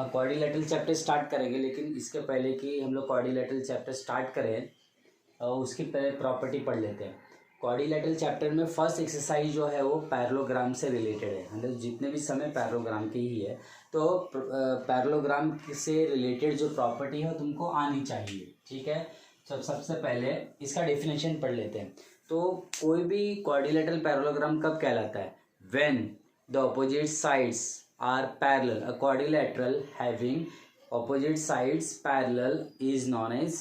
हाँ quadrilateral chapter start करेंगे, लेकिन इसके पहले कि हम लोग क्वाड्रिलेटरल चैप्टर स्टार्ट करें उसकी पहले प्रॉपर्टी पढ़ लेते हैं। क्वाड्रिलेटरल चैप्टर में फर्स्ट एक्सरसाइज जो है वो पैरेललोग्राम से रिलेटेड है, मतलब जितने भी समय पैरेललोग्राम की ही है, तो पैरेललोग्राम से रिलेटेड जो प्रॉपर्टी है तुमको आनी चाहिए, ठीक है। तो सबसे पहले इसका डेफिनेशन पढ़ लेते हैं। तो कोई भी क्वाड्रिलेटरल पैरेललोग्राम कब कहलाता है? When the opposite sides are parallel. A quadrilateral having opposite sides parallel is known as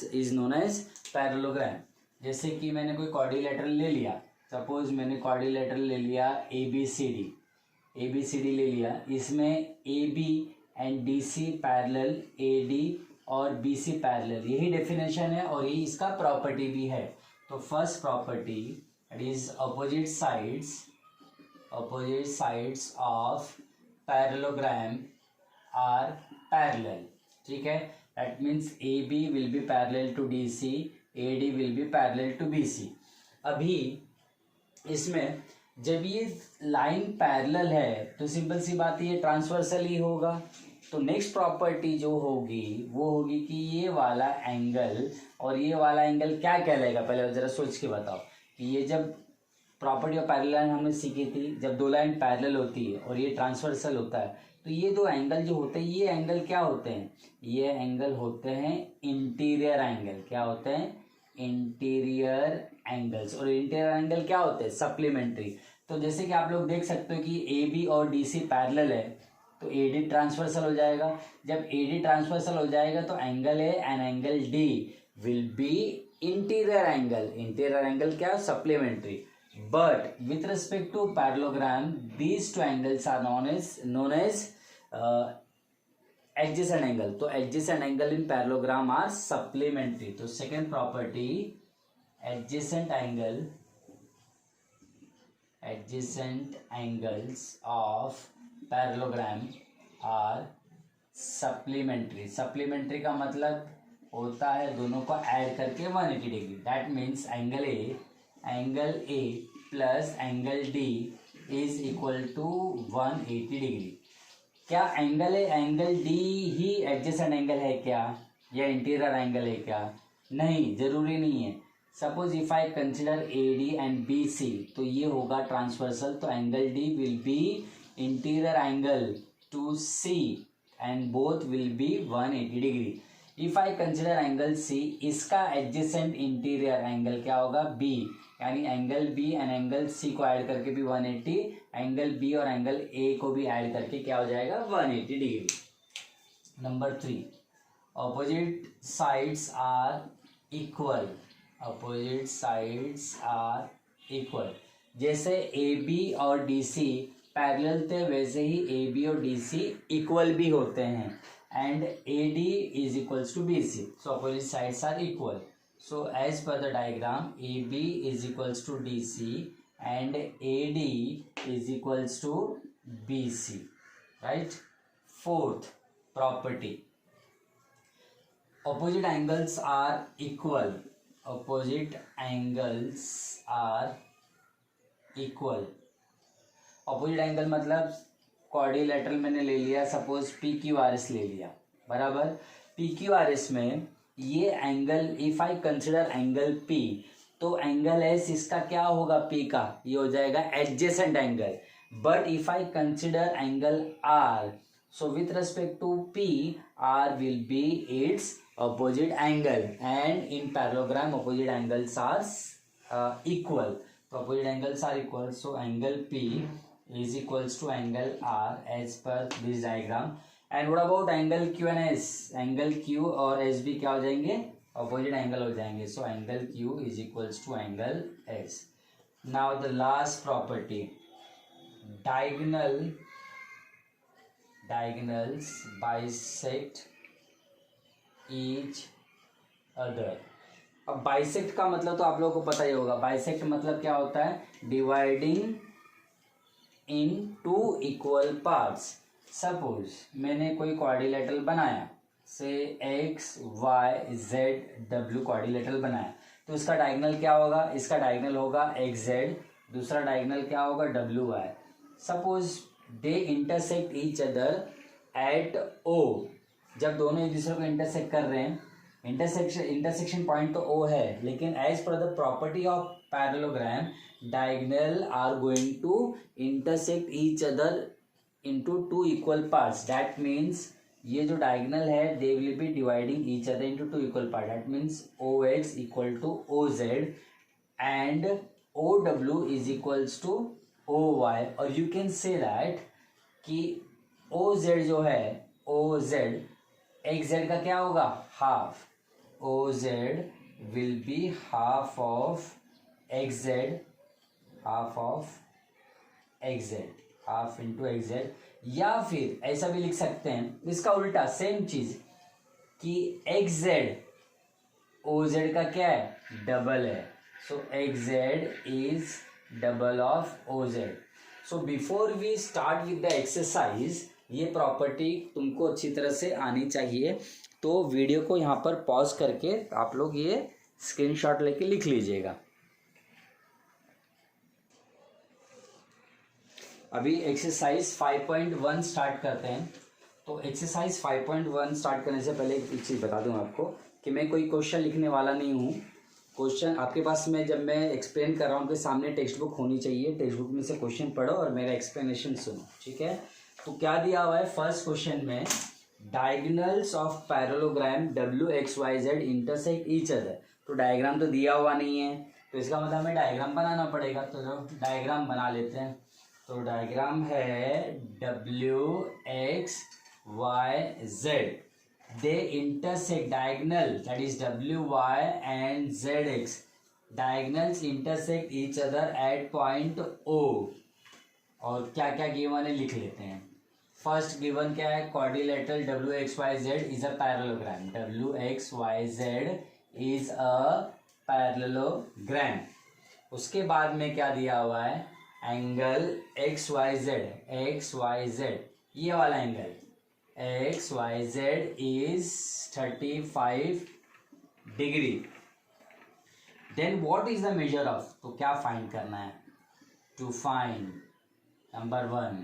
parallelogram. जैसे कि मैंने कोई क्वाड्रिलेटरल ले लिया, सपोज मैंने क्वाड्रिलेटरल ले लिया ए बी सी डी ले लिया, इसमें A B and D C parallel, A D और बी सी पैरेलल, यही डेफिनेशन है और यही इसका प्रॉपर्टी भी है। तो first property it is opposite sides of parallelogram are parallel, ठीक है। That means A B will be parallel to D C, A D will be parallel to B C. अभी इसमें जब ये लाइन पैरेलल है तो सिंपल सी बात है ये ट्रांसवर्सल ही होगा। तो नेक्स्ट प्रॉपर्टी जो होगी वो होगी कि ये वाला एंगल और ये वाला एंगल क्या कहलाएगा, पहले ज़रा सोच के बताओ कि ये जब प्रॉपर्टी ऑफ पैरेलल लाइन हमने सीखी थी, जब दो लाइन पैरेलल होती है और ये ट्रांसवर्सल होता है तो ये दो एंगल जो होते हैं ये एंगल क्या होते हैं? ये एंगल होते हैं इंटीरियर एंगल। क्या होते हैं? Interior angles. और इंटीरियर एंगल क्या होते हैं? सप्लीमेंट्री। तो जैसे कि आप लोग देख सकते हो कि ए बी और डी सी पैरेलल है तो ए डी ट्रांसवर्सल हो जाएगा। जब ए डी ट्रांसवर्सल हो जाएगा तो angle A and angle D will be interior angle. Interior angle क्या? Supplementary. But with respect to parallelogram, these two angles are known as adjacent angle. तो adjacent angle in parallelogram are supplementary. तो second property, adjacent angles of parallelogram are supplementary. Supplementary का मतलब होता है दोनों को add करके 180 degree. That means angle A plus angle D is equal to 180 degree. क्या एंगल ए एंगल डी ही एडजेसेंट एंगल है क्या, या इंटीरियर एंगल है क्या? नहीं, जरूरी नहीं है। Suppose if I consider A D and B C तो ये होगा ट्रांसवर्सल, तो angle D will be interior angle to C and both will be 180 degree. If I consider angle C, इसका एडजेसेंट इंटीरियर एंगल क्या होगा? B, यानी angle B and angle C को add करके भी 180, एंगल बी और angle A को भी ऐड करके क्या हो जाएगा? 180 degree. Number 3, opposite sides are equal. जैसे ए बी और डी सी पैरेलल थे वैसे ही ए बी और डी सी इक्वल भी होते हैं, and AD is equals to BC. So opposite sides are equal. So as per the diagram, AB is equals to DC and AD is equals to BC. Right? Fourth property. Opposite angles are equal. Opposite angle मतलब quadrilateral मैंने ले लिया, suppose P Q R S ले लिया, बराबर। P Q R S में ये angle, if I consider angle P तो एंगल एस इसका क्या होगा? पी का, ये हो जाएगा adjacent angle. But if I consider angle R, so with respect to P R will be it's opposite angle, and in parallelogram opposite angles are equal. तो opposite angles are equal, so angle P is equals to angle R as per this diagram. And what about angle Q and S? Angle Q और S भी क्या हो जाएंगे? Opposite angle हो जाएंगे. So angle Q is equals to angle S. Now the last property, diagonals bisect each other. अब bisect का मतलब तो आप लोगों को पता ही होगा। bisect मतलब क्या होता है? dividing in two equal parts. Suppose मैंने कोई क्वाड्रिलेटरल बनाया, say X Y Z W quadrilateral बनाया, तो इसका डायगोनल क्या होगा? इसका डायगोनल होगा एक्स जेड, दूसरा डायगोनल क्या होगा? W Y. Suppose they intersect each other at O, जब दोनों एक दूसरे को इंटरसेक्ट कर रहे हैं, इंटरसेक्शन पॉइंट तो ओ है, लेकिन as per the property of parallelogram diagonal are going to intersect each other into two equal parts. That means ये जो डायगोनल है they will be dividing each other into two equal part. That means O X equal to O Z and O W is equals to O Y. और you can say that कि O Z जो है, O Z x Z का क्या होगा, half. O Z will be half of X Z, half of X Z, half into X Z. या फिर ऐसा भी लिख सकते हैं इसका उल्टा सेम चीज कि एक्स जेड ओ जेड का क्या है, डबल है. So X Z is double of O Z. So before we start with the exercise ये प्रॉपर्टी तुमको अच्छी तरह से आनी चाहिए. तो वीडियो को यहाँ पर पॉज करके आप लोग ये स्क्रीनशॉट लेके लिख लीजिएगा. अभी एक्सरसाइज 5.1 स्टार्ट करते हैं. तो एक्सरसाइज 5.1 स्टार्ट करने से पहले एक चीज़ बता दूं आपको कि मैं कोई क्वेश्चन लिखने वाला नहीं हूँ. क्वेश्चन आपके पास में जब मैं एक्सप्लेन कर रहा हूँ कि सामने टेक्स्ट बुक होनी चाहिए, टेक्स्ट बुक में से क्वेश्चन पढ़ो और मेरा एक्सप्लेनेशन सुनो, ठीक है. तो क्या दिया हुआ है फर्स्ट क्वेश्चन में, diagonals of parallelogram W X Y Z intersect each other. तो डायग्राम तो दिया हुआ नहीं है, तो इसका मतलब हमें डायग्राम बनाना पड़ेगा. तो जो डायग्राम बना लेते हैं. तो डायग्राम है W X Y Z, they intersect diagonal, that is wy and zx, diagonals intersect each other at point o. और क्या क्या गिवन है लिख लेते हैं. फर्स्ट गिवन क्या है, quadrilateral W X Y Z is a parallelogram. W X Y Z is a parallelogram. उसके बाद में क्या दिया हुआ है, एंगल एक्स वाई जेड, ये वाला angle X Y Z is 35 degree. Then what is the measure of, तो क्या फाइंड करना है, to find number 1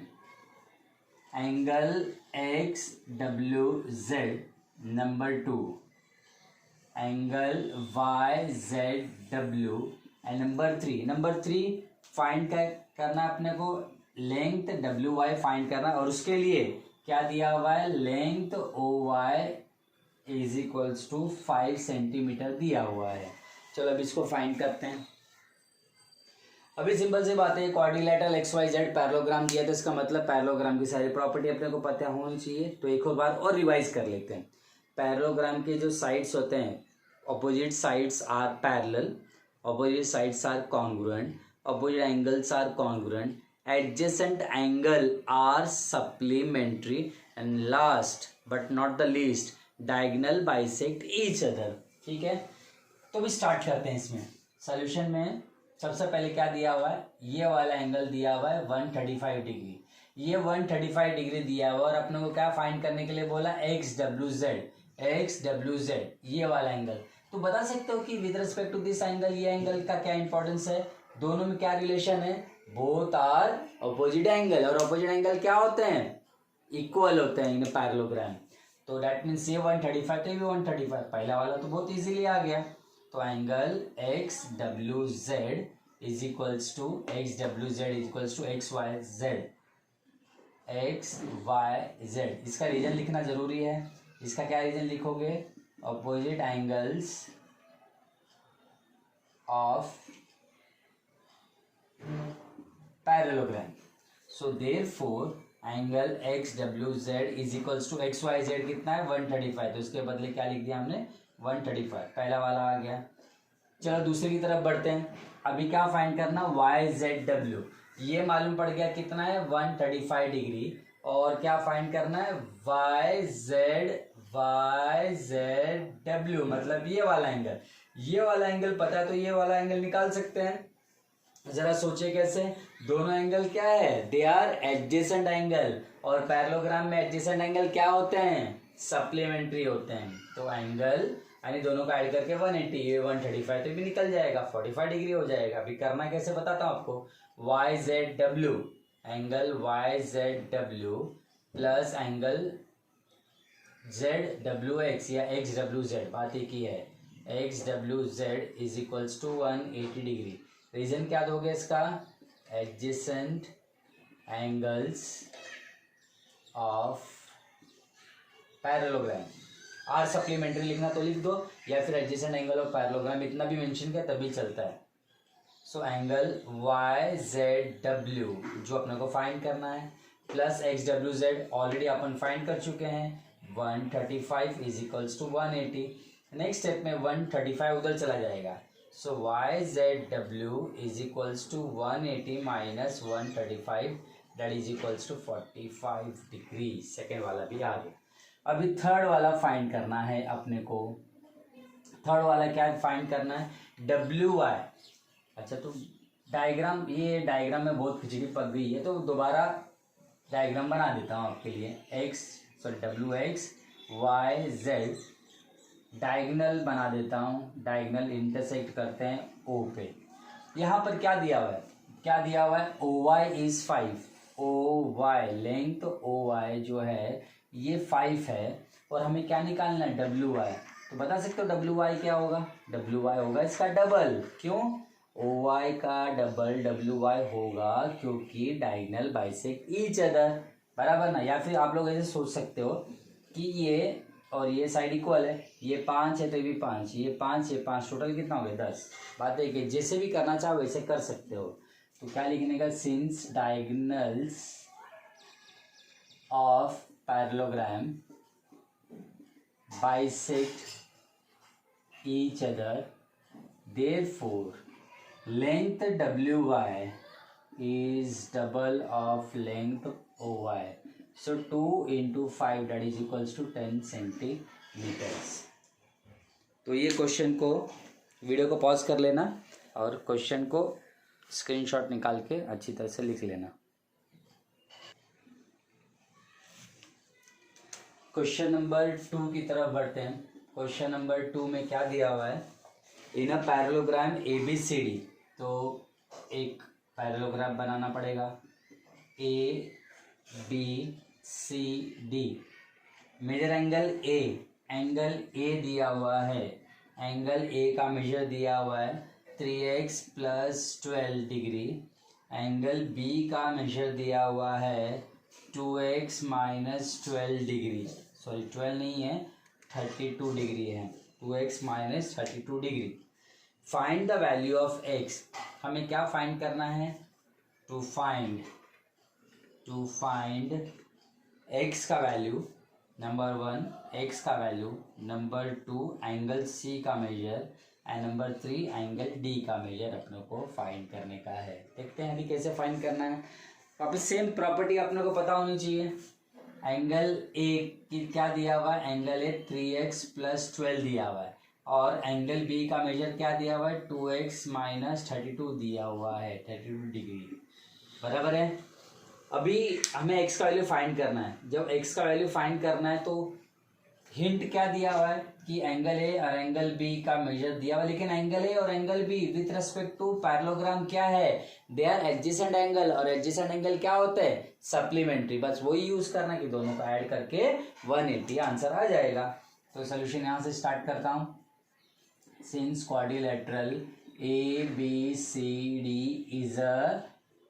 angle X W Z, number 2 angle Y Z W, and number 3 find करना अपने को length W Y find करना. और उसके लिए क्या दिया हुआ है, length O Y is equals to 5 centimetre दिया हुआ है. चलो अब इसको फाइंड करते हैं. अभी सिंपल सी बात है, quadrilateral X Y Z parallelogram दिया, तो इसका मतलब पैरेललोग्राम की सारी प्रॉपर्टी अपने को पता होनी चाहिए. तो एक और बार और रिवाइज कर लेते हैं. पैरेललोग्राम के जो साइड्स होते हैं, opposite sides are parallel, opposite sides are congruent, opposite angles are congruent, adjacent angle are supplementary, and last but not the least diagonal bisect each other. ठीक है, तो भी स्टार्ट करते हैं. इसमें सॉल्यूशन में सबसे पहले क्या दिया हुआ है, ये वाला एंगल दिया हुआ है 135 डिग्री. ये 135 डिग्री दिया हुआ और अपने को क्या फाइंड करने के लिए बोला, एक्स डब्ल्यू जेड, ये वाला एंगल. तो बता सकते हो कि with respect to this angle ये एंगल का क्या इंपॉर्टेंस है, दोनों में क्या रिलेशन है, बोथ आर ऑपोजिट एंगल. और ऑपोजिट एंगल क्या होते हैं, इक्वल होते हैं इन पैरेललोग्राम. तो दैट मीन्स ये 135 तो ये 135, पहला वाला तो बहुत इजीली आ गया. तो angle X W Z is equals to X Y Z. इसका रीजन लिखना जरूरी है. इसका क्या रीजन लिखोगे, opposite angles of parallelogram. So therefore angle X W Z is equals to X Y Z कितना है, 135. तो इसके बदले क्या लिख दिया हमने, 135, पहला वाला आ गया. चलो दूसरे की तरफ बढ़ते हैं. अभी क्या फाइंड करना, वाई जेड डब्ल्यू. ये मालूम पड़ गया कितना है, 135 डिग्री. और क्या फाइंड करना है, वाई जेड डब्ल्यू, मतलब ये वाला एंगल पता है तो ये वाला एंगल निकाल सकते हैं. जरा सोचे कैसे, दोनों एंगल क्या है, दे आर एडजेसेंट एंगल. और पैरेललोग्राम में एडजेसेंट एंगल क्या होते हैं, सप्लीमेंट्री होते हैं. तो एंगल यानी दोनों का ऐड करके 180, ये 135 तो भी निकल जाएगा, 45 डिग्री हो जाएगा. अभी करना कैसे बताता हूँ आपको, Y Z W, angle Y Z W plus angle Z W X या एक्स डब्ल्यू जेड, बात एक ही है, X W Z is equals to 180 degree. Reason क्या दोगे इसका, adjacent angles of parallelogram. Are supplementary लिखना तो लिख दो, या फिर एडजेसेंट एंगल ऑफ पैरेललोग्राम इतना भी मेंशन किया तभी चलता है। So angle Y Z W जो अपने को फाइंड करना है, plus X W Z already अपन फाइंड कर चुके हैं, 135 is equals to 180। Next step में 135 उधर चला जाएगा, so Y Z W is equals to 180 minus 135 that is equals to 45 degree. Second वाला भी आ गया। अभी थर्ड वाला फाइंड करना है अपने को। थर्ड वाला क्या फाइंड करना है, डब्ल्यू वाई। अच्छा तो डायग्राम, ये डायग्राम में बहुत खिचड़ी पक गई है तो दोबारा डायग्राम बना देता हूँ आपके लिए। W X Y Z diagonal बना देता हूँ, डायगनल इंटरसेक्ट करते हैं ओ पे। यहाँ पर क्या दिया हुआ है, क्या दिया हुआ है, O Y is 5, O Y length O Y जो है ये 5 है, और हमें क्या निकालना है, डब्ल्यू वाई। तो बता सकते हो डब्ल्यू वाई क्या होगा, डब्ल्यू वाई होगा इसका डबल। क्यों, ओ वाई का डबल डब्ल्यू वाई होगा क्योंकि डायगनल बाइसेक्ट ईच अदर, बराबर ना। या फिर आप लोग ऐसे सोच सकते हो कि ये और ये साइड इक्वल है, ये 5 है तो ये भी 5, ये 5 ये 5, टोटल कितना हो गया 10। बात है कि जैसे भी करना चाहो वैसे कर सकते हो। तो क्या लिखने का, since diagonals of parallelogram bisect each other, therefore length WY is double of length OY, so 2 into 5 that is equals to 10 centimeters। तो ये क्वेश्चन को, वीडियो को पॉज कर लेना और क्वेश्चन को स्क्रीनशॉट निकाल के अच्छी तरह से लिख लेना। क्वेश्चन नंबर 2 की तरफ बढ़ते हैं। क्वेश्चन नंबर 2 में क्या दिया हुआ है, इन अ पैरेललोग्राम ABCD, तो एक पैरेललोग्राम बनाना पड़ेगा ABCD। Measure angle A, angle A दिया हुआ है, एंगल A का मेजर दिया हुआ है 3x + 12 डिग्री। एंगल B का मेजर दिया हुआ है 2x - 12 डिग्री, सॉरी 12 नहीं है 32 डिग्री है, 2x - 32 degree. Find the value of x, हमें क्या फाइंड करना है, टू फाइंड x का वैल्यू, नंबर 1 x का वैल्यू, नंबर 2 एंगल C का measure, and number 3 angle D का मेजर अपने को फाइंड करने का है। देखते हैं अभी कैसे फाइंड करना है। वापस सेम प्रॉपर्टी अपने को पता होनी चाहिए। एंगल ए की क्या दिया हुआ है, एंगल ए 3x + 12 दिया हुआ है, और एंगल बी का मेजर क्या दिया हुआ है 2x - 32 दिया हुआ है, 32 डिग्री, बराबर है। अभी हमें x का वैल्यू फाइंड करना है। जब x का वैल्यू फाइंड करना है तो हिंट क्या दिया हुआ है कि एंगल ए और एंगल बी का मेजर दिया हुआ है, लेकिन एंगल ए और angle B with respect to parallelogram क्या है, दे आर एडजेसेंट एंगल, और एडजेसेंट एंगल क्या होते हैं, सप्लीमेंट्री। बस वही यूज करना कि दोनों को ऐड करके 180 आंसर आ जाएगा। तो सोल्यूशन यहां से स्टार्ट करता हूं। Since quadrilateral ABCD is a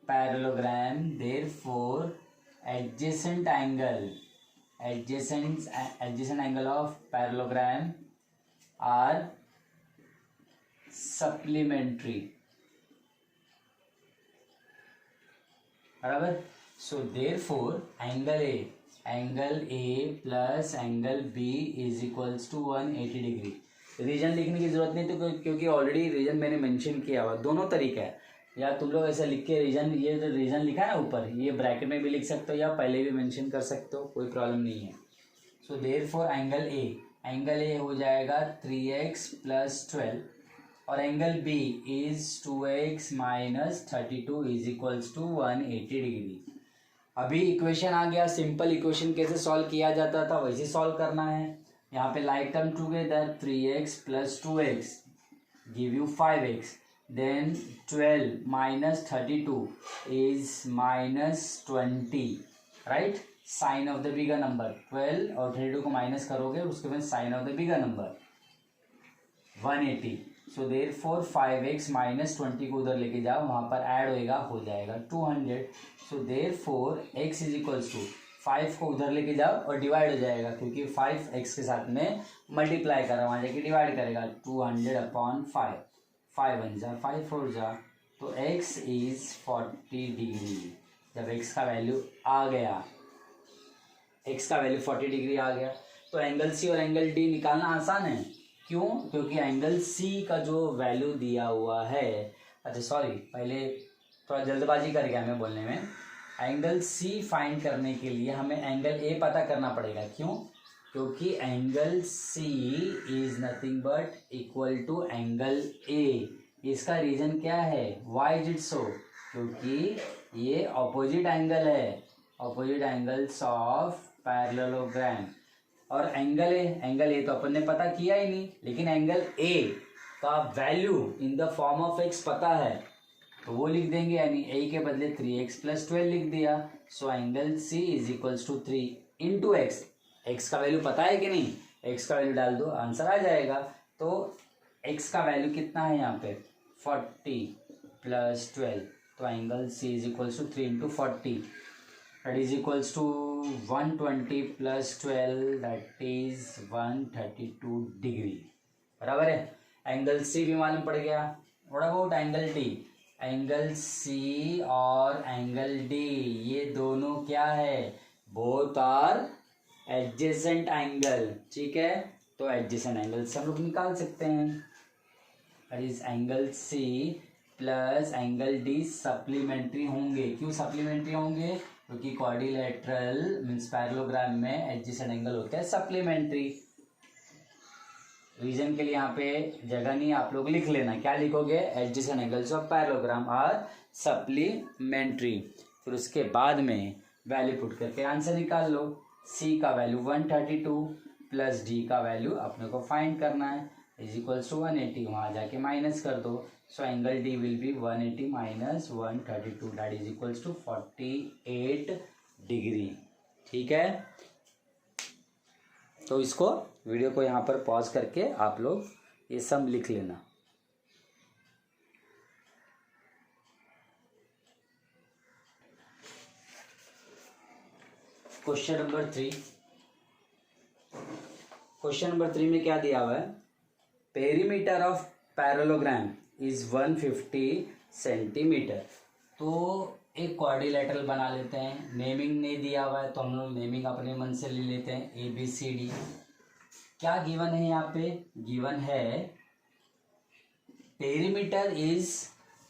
parallelogram, therefore adjacent angle of parallelogram are supplementary, बराबर। सो therefore angle A plus angle B is equals to 180 degree. Reason लिखने की जरूरत नहीं तो, क्योंकि ऑलरेडी रीजन मैंने मेंशन किया हुआ। दोनों तरीका है, या तुम लोग ऐसा लिख के रीजन, ये जो रीजन लिखा है ना ऊपर, ये ब्रैकेट में भी लिख सकते हो या पहले भी मेंशन कर सकते हो, कोई प्रॉब्लम नहीं है। सो देयरफॉर एंगल ए हो जाएगा 3x + 12, और angle B is 2x - 32 is equals to 180 degree. अभी इक्वेशन आ गया, सिंपल इक्वेशन कैसे सॉल्व किया जाता था वैसे सॉल्व करना है। यहाँ पे like term together, 3x + 2x give you 5x, then 12 - 32 is -20, right? Sign of the bigger number. 12 और 32 को माइनस करोगे उसके बाद sign of the bigger number 180। So therefore 5x minus 20 को उधर लेके जाओ, वहाँ पर ऐड होएगा, हो जाएगा 200। So therefore x is equals to 5 को उधर लेके जाओ और डिवाइड हो जाएगा, क्योंकि 5 x के साथ में मल्टीप्लाई करा, वहाँ जाके डिवाइड करेगा 200/5। 5 1 जा 5 4 जा, तो x इज 40 डिग्री। जब x का वैल्यू आ गया, x का वैल्यू 40 डिग्री आ गया, तो एंगल C और एंगल D निकालना आसान है। क्यों? क्योंकि एंगल C का जो वैल्यू दिया हुआ है, अच्छा सॉरी, पहले थोड़ा जल्दबाजी कर गया मैं बोलने में। एंगल C फाइंड करने के लिए हमें एंगल A पता करना पड़ेगा। क्यों? क्योंकि angle C is nothing but equal to angle A। इसका रीजन क्या है? Why is it so? क्योंकि ये ऑपोजिट एंगल है, ऑपोजिट एंगल्स ऑफ पैरेललोग्राम। और एंगल ए तो अपन ने पता किया ही नहीं, लेकिन एंगल ए का value in the form of x पता है, तो वो लिख देंगे, यानी ए के बदले 3x + 12 लिख दिया। So angle C is equals to 3 into X. X का वैल्यू पता है कि नहीं? एक्स का वैल्यू डाल दो, आंसर आ जाएगा। तो एक्स का वैल्यू कितना है यहाँ पे? 40 + 12, तो angle C is equals to 3 × 40, that is equals to 120 + 12, that is 132 degree. बराबर है। एंगल सी भी मालूम पड़ गया। What about angle D? Angle C और एंगल डी ये दोनों क्या है? Both are adjacent angle. ठीक है, तो एडजेसेंट एंगल से हम लोग निकाल सकते हैं। that is angle C plus angle D supplementary होंगे। क्यों सप्लीमेंट्री होंगे? क्योंकि क्वाड्रिलेटरल मीन्स पैरेललोग्राम में एडजेसेंट एंगल होता है सप्लीमेंट्री। रीजन के लिए यहाँ पे जगह नहीं, आप लोग लिख लेना। क्या लिखोगे? Adjacent angles of parallelogram are supplementary. फिर उसके बाद में वैल्यू पुट करके आंसर निकाल लो। सी का वैल्यू 132 प्लस डी का वैल्यू अपने को फाइंड करना है, इज इक्वल्स टू 180। वहाँ जाके माइनस कर दो। So angle D will be 180 minus 132, that is equals to 48 degree. ठीक है, तो इसको वीडियो को यहाँ पर पॉज करके आप लोग ये सब लिख लेना। Question number 3। क्वेश्चन नंबर 3 में क्या दिया हुआ है? Perimeter of parallelogram is 150 centimetre. तो एक क्वाड्रिलेटरल बना लेते हैं। नेमिंग नहीं दिया हुआ है तो हम लोग नेमिंग अपने मन से ले लेते हैं, ABCD। क्या गिवन है यहाँ पे? गिवन है perimeter is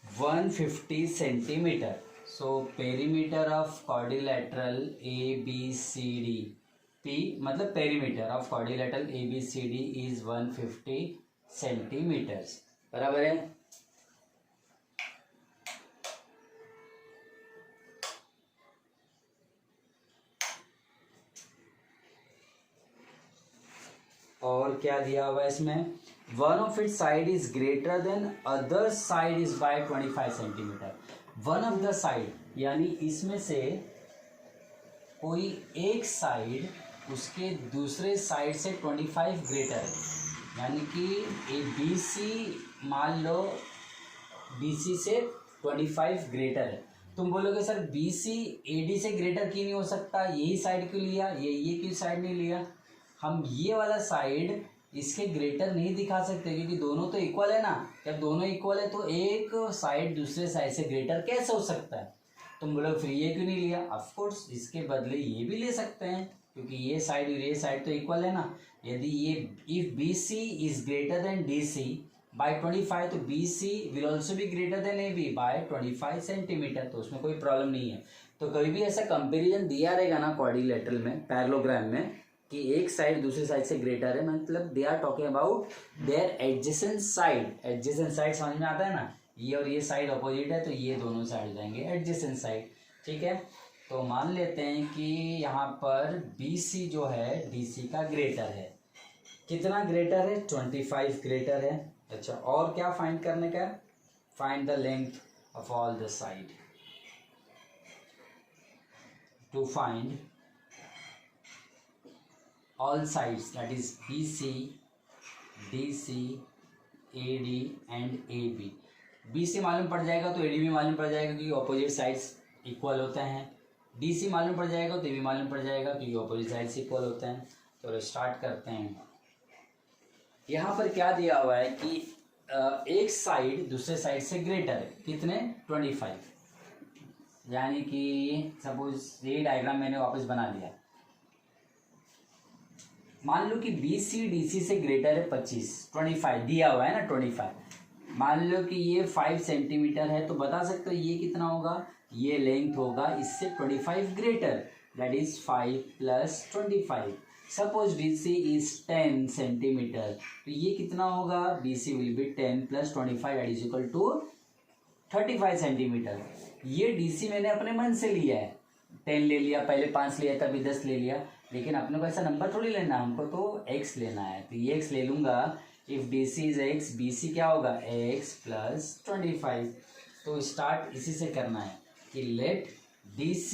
150 centimetre. So perimeter of quadrilateral ABCD, P मतलब perimeter of quadrilateral ABCD is 150 centimetres. बराबर है। और क्या दिया हुआ है इसमें? One of it side is greater than other side is by 25 centimetre. One of the side यानी इसमें से कोई एक साइड उसके दूसरे साइड से 25 ग्रेटर है, यानी कि ए BC मान लो BC से 25 ग्रेटर है। तुम बोलोगे सर BC AD से ग्रेटर क्यों नहीं हो सकता? यही साइड क्यों लिया, ये क्यों साइड नहीं लिया? हम ये वाला साइड इसके ग्रेटर नहीं दिखा सकते क्योंकि दोनों तो इक्वल है ना। जब दोनों इक्वल है तो एक साइड दूसरे साइड से ग्रेटर कैसे हो सकता है? तुम बोलोगे फिर ये क्यों नहीं लिया? ऑफ कोर्स इसके बदले ये भी ले सकते हैं, क्योंकि ये साइड और ये साइड तो इक्वल है ना। यदि ये if BC is greater than DC by 25 तो BC will also be greater than AB by 25 centimetre, तो उसमें कोई प्रॉब्लम नहीं है। तो कभी भी ऐसा कंपेरिजन दिया रहेगा ना क्वाड्रिलेटरल में, पैरेललोग्राम में, कि एक साइड दूसरी साइड से ग्रेटर है, मतलब they are talking about their adjacent side. Adjacent side समझ में आता है ना? ये और ये साइड अपोजिट है तो ये दोनों साइड जाएंगे एडजेसेंट साइड। ठीक है, तो मान लेते हैं कि यहाँ पर BC जो है DC का ग्रेटर है। कितना ग्रेटर है? 25 ग्रेटर है। अच्छा, और क्या फाइंड करने का है? Find the length of all the side. To find all sides, that is BC, DC, AD and AB. BC मालूम पड़ जाएगा तो AD भी मालूम पड़ जाएगा क्योंकि ऑपोजिट साइड्स इक्वल होते हैं. DC मालूम पड़ जाएगा तो AB मालूम पड़ जाएगा क्योंकि ऑपोजिट साइड्स इक्वल होते हैं. तो स्टार्ट करते हैं. यहाँ पर क्या दिया हुआ है कि एक साइड दूसरे साइड से ग्रेटर है. कितने? 25. यानी कि सपोज ये डायग्राम मैंने वापस बना दिया. मान लो कि BC DC से ग्रेटर है 25 दिया हुआ है ना 25. मान लो कि ये 5 सेंटीमीटर है तो बता सकते हो ये कितना होगा. ये लेंथ होगा इससे 25 greater, that is 5 plus 25. Suppose BC is 10 centimetre तो ये कितना होगा. BC will be 10 plus 25 that is equal to 35 centimetre. ये DC मैंने अपने मन से लिया है. 10 ले लिया, पहले 5 लिया तभी 10 ले लिया, लेकिन अपने को ऐसा नंबर थोड़ी लेना, हमको तो x लेना है. तो ये x ले लूँगा. If DC is x, BC क्या होगा x प्लस 25. तो स्टार्ट इसी से करना है कि let DC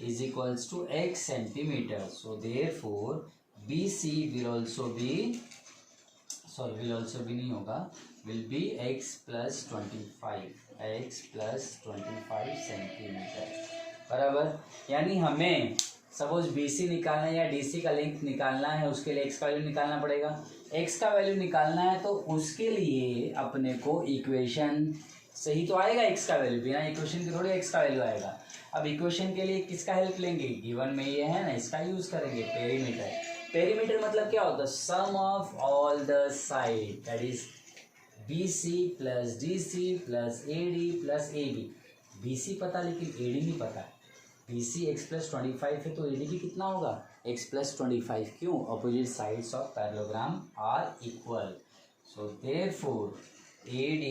is equals to x centimetre. So therefore BC will also be नहीं होगा, will be x plus 25 centimetre. बराबर. यानी हमें सपोज BC निकालना है या DC का लेंथ निकालना है, उसके लिए x का वैल्यू निकालना पड़ेगा. x का वैल्यू निकालना है तो उसके लिए अपने को इक्वेशन से ही तो आएगा x का वैल्यू. बिना इक्वेशन के थोड़ी x का वैल्यू आएगा. अब इक्वेशन के लिए किसका हेल्प लेंगे. गिवन में ये है ना, इसका यूज करेंगे. पेरीमीटर. पेरीमीटर मतलब क्या होता है. Sum of all the side, that is BC plus DC plus AD plus AB. BC पता लेकिन AD नहीं पता. BC x प्लस 25 है तो AD भी कितना होगा x प्लस 25. क्यों? Opposite sides of parallelogram are equal. So therefore AD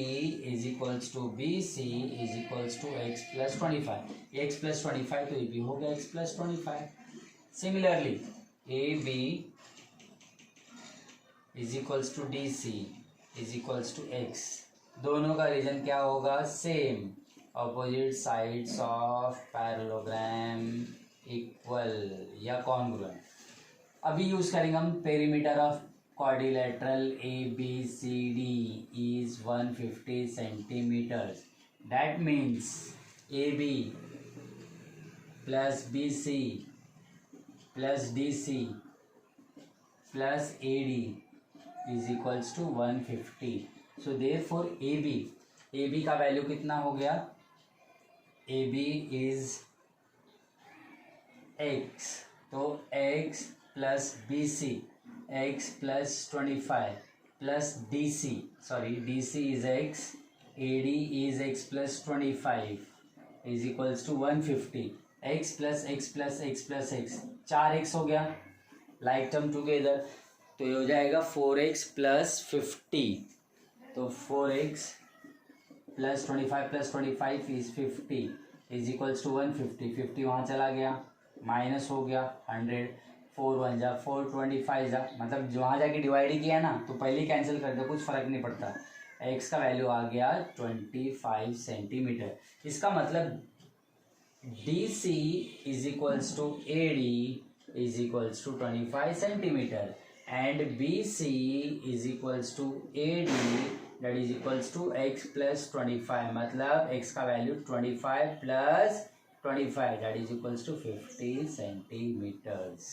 is equals to BC is equals to x plus 25. x plus 25 तो ये भी हो गया x plus 25. Similarly AB is equals to DC is equals to x. दोनों का रीजन क्या होगा. Same. Opposite sides of parallelogram equal या कॉन्ग्रुएंट. अभी यूज करेंगे हम perimeter of quadrilateral ABCD is 150 centimetres. That means AB plus BC plus DC plus AD is equals to 150. So therefore AB का वैल्यू कितना हो गया. AB is x. तो x plus BC x plus 25 plus DC is x. AD is x plus 25 is equals to 150. x plus x plus x plus x 4x हो गया. Like term together तो ये हो जाएगा 4x प्लस 50. तो 4x plus 25 is 50 is equals to 150. 50 वहाँ चला गया, माइनस हो गया 100. 4 1 जा 4 25 जा, मतलब वहाँ जाके डिवाइड ही किया ना तो पहले ही कैंसिल कर दो, कुछ फर्क नहीं पड़ता. x का वैल्यू आ गया 25 सेंटीमीटर. इसका मतलब DC is equals to AD is equals to 25 centimetre and BC is equals to AD that is equals to x plus 25. मतलब x का वैल्यू 25 plus 25 that is equals to 50 centimetres.